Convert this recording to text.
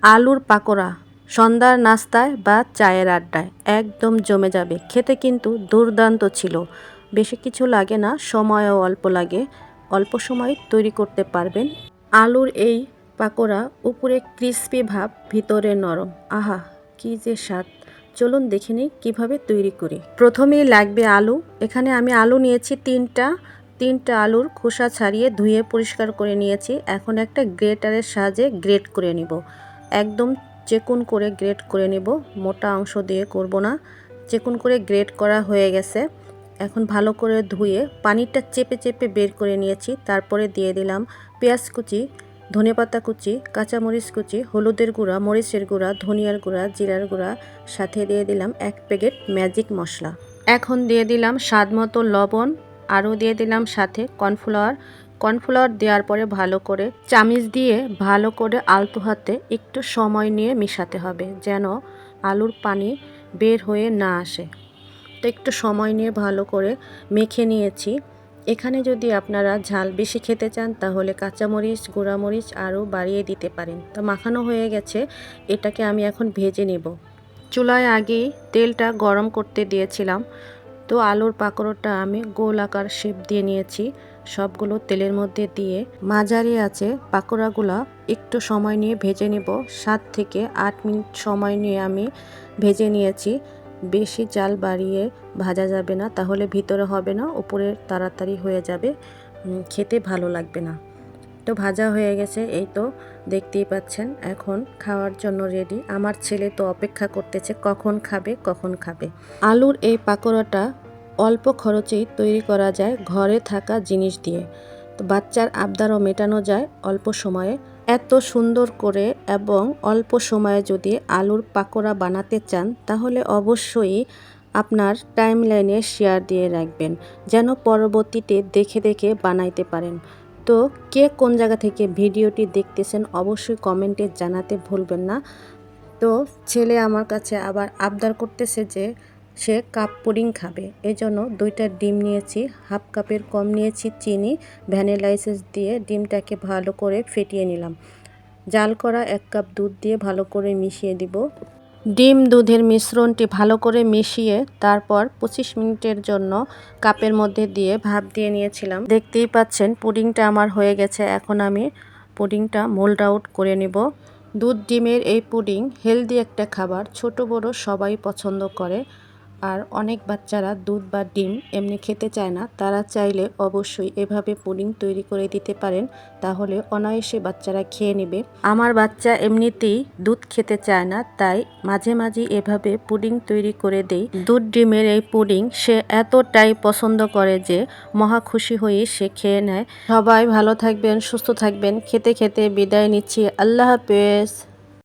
আলুর পাকোড়া সন্ধ্যার নাস্তায় বা চায়ের আড্ডায় একদম জমে যাবে। খেতে কিন্তু দুর্দান্ত ছিল। বেশি কিছু লাগে না, সময়ও অল্প লাগে। অল্প সময় তৈরি করতে পারবেন। আলুর এই পাকোড়া উপরে ক্রিস্পি ভাব, ভিতরে নরম। আহা, কি যে স্বাদ! চলুন দেখে নিই কীভাবে তৈরি করি। প্রথমেই লাগবে আলু। এখানে আমি আলু নিয়েছি তিনটা আলুর খোসা ছাড়িয়ে ধুয়ে পরিষ্কার করে নিয়েছি। এখন একটা গ্রেটারের সাহায্যে গ্রেট করে নিব। একদম চেকুন করে গ্রেট করে নেব, মোটা অংশ দিয়ে করব না। চেকুন করে গ্রেট করা হয়ে গেছে। এখন ভালো করে ধুয়ে পানিটা চেপে চেপে বের করে নিয়েছি। তারপরে দিয়ে দিলাম পেঁয়াজ কুচি, ধনেপাতা কুচি, কাঁচামরিচ কুচি, হলুদের গুঁড়া, মরিচের গুঁড়া, ধনিয়ার গুঁড়া, জিরার গুঁড়া, সাথে দিয়ে দিলাম 1 প্যাকেট ম্যাজিক মশলা। এখন দিয়ে দিলাম স্বাদ মতো লবণ, আরও দিয়ে দিলাম সাথে কর্নফ্লাওয়ার দেওয়ার পরে ভালো করে চামিচ দিয়ে ভালো করে আলতো হাতে একটু সময় নিয়ে মেশাতে হবে, যেন আলুর পানি বের হয়ে না আসে। তো একটু সময় নিয়ে ভালো করে মেখে নিয়েছি। এখানে যদি আপনারা ঝাল বেশি খেতে চান তাহলে কাঁচামরিচ, গুঁড়ামরিচ আরও বাড়িয়ে দিতে পারেন। তো মাখানো হয়ে গেছে, এটাকে আমি এখন ভেজে নেব। চুলায় আগেই তেলটা গরম করতে দিয়েছিলাম। তো আলুর পাকোড়াটা আমি গোল আকার শেপ দিয়ে নিয়েছি। সবগুলো তেলের মধ্যে দিয়ে মাঝারি আছে পাকোড়াগুলো একটু সময় নিয়ে ভেজে নেব। 7 থেকে 8 মিনিট সময় নিয়ে আমি ভেজে নিয়েছি। বেশি জাল বাড়িয়ে ভাজা যাবে না, তাহলে ভিতরে হবে না, উপরে তাড়াতাড়ি হয়ে যাবে, খেতে ভালো লাগবে না। তো ভাজা হয়ে গেছে, এই তো দেখতেই পাচ্ছেন। এখন খাওয়ার জন্য রেডি। আমার ছেলে তো অপেক্ষা করতেছে কখন খাবে। আলুর এই পাকোড়াটা অল্প খরচেই তৈরি করা যায় ঘরে থাকা জিনিস দিয়ে। তো বাচ্চার আবদারও মেটানো যায় অল্প সময়ে। এত সুন্দর করে এবং অল্প সময়ে যদি আলুর পাকোড়া বানাতে চান তাহলে অবশ্যই আপনার টাইমলাইনে শেয়ার দিয়ে রাখবেন, যেন পরবর্তীতে দেখে দেখে বানাইতে পারেন। তো কে কোন জায়গা থেকে ভিডিওটি দেখতেছেন অবশ্যই কমেন্টে জানাতে ভুলবেন না। তো ছেলে আমার কাছে আবার আবদার করতেছে যে সে কাপ পুডিং খাবে। এই জন্য 2টা ডিম নিয়েছি, হাফ কাপের কম নিয়েছি চিনি, ভ্যানিলা এসেন্স দিয়ে ডিমটাকে ভালো করে ফেটিয়ে নিলাম। জাল করা 1 কাপ দুধ দিয়ে ভালো করে মিশিয়ে দিব। ডিম দুধের মিশ্রণটি ভালো করে মিশিয়ে তারপর 25 মিনিটের জন্য কাপের মধ্যে দিয়ে ভাপ দিয়ে নিয়েছিলাম। দেখতেই পাচ্ছেন পুডিংটা আমার হয়ে গেছে। এখন আমি পুডিংটা মোল্ড আউট করে নেব। দুধ ডিমের এই পুডিং হেলদি একটা খাবার, ছোট বড় সবাই পছন্দ করে। আর অনেক বাচ্চারা দুধ বা ডিম এমনি খেতে চায় না, তারা চাইলে অবশ্যই এভাবে পুডিং তৈরি করে দিতে পারেন, তাহলে অনায়াসে বাচ্চারা খেয়ে নেবে। আমার বাচ্চা এমনিতেই দুধ খেতে চায় না, তাই মাঝে মাঝে এভাবে পুডিং তৈরি করে দেই। দুধ ডিমের এই পুডিং সে এতটাই পছন্দ করে যে মহা খুশি হয়ে সে খেয়ে নেয়। সবাই ভালো থাকবেন, সুস্থ থাকবেন। খেতে খেতে বিদায় নিচ্ছি। আল্লাহ হাফেজ।